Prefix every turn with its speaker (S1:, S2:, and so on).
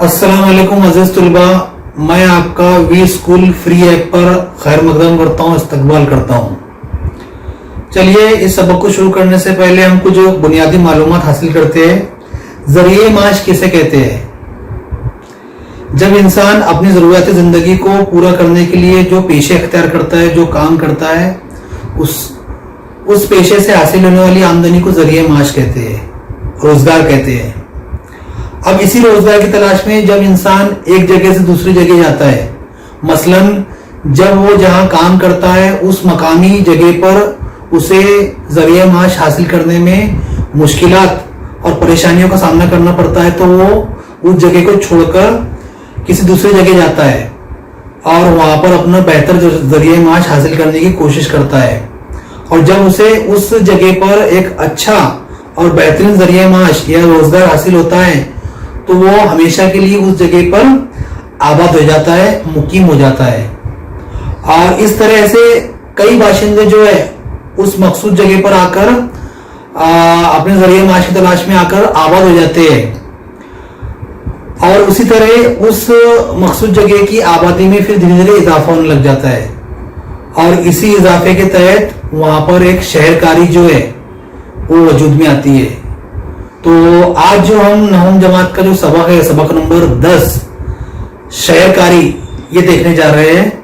S1: अस्सलाम वालेकुम अजीज तुलबा, मैं आपका वी स्कूल फ्री ऐप पर खैर मकदम करता हूँ, इस्तकबाल करता हूँ। चलिए इस सबक को शुरू करने से पहले हम कुछ बुनियादी मालूमात हासिल करते हैं। जरिए माश किसे कहते हैं? जब इंसान अपनी ज़रूरियात ज़िंदगी को पूरा करने के लिए जो पेशे अख्तियार करता है, जो काम करता है, उस पेशे से हासिल होने वाली आमदनी को जरिए माश कहते हैं, रोजगार कहते हैं। अब इसी रोजगार की तलाश में जब इंसान एक जगह से दूसरी जगह जाता है, मसलन जब वो जहाँ काम करता है उस मकामी जगह पर उसे जरिए माश हासिल करने में मुश्किलात और परेशानियों का सामना करना पड़ता है, तो वो उस जगह को छोड़कर किसी दूसरी जगह जाता है और वहाँ पर अपना बेहतर जरिए माश हासिल करने की कोशिश करता है। और जब उसे उस जगह पर एक अच्छा और बेहतरीन जरिए माश या रोजगार हासिल होता है, तो वो हमेशा के लिए उस जगह पर आबाद हो जाता है, मुकीम हो जाता है। और इस तरह से कई बाशिंदे जो है उस मखसूद जगह पर आकर अपने जरिए माश की तलाश में आकर आबाद हो जाते हैं। और उसी तरह उस मखसूद जगह की आबादी में फिर धीरे धीरे इजाफा होने लग जाता है और इसी इजाफे के तहत वहां पर एक शहरकारी जो है वो वजूद में आती है। तो आज जो हम नवम जमात का जो सबक है, सबक नंबर 10 शहरकारी, ये देखने जा रहे हैं।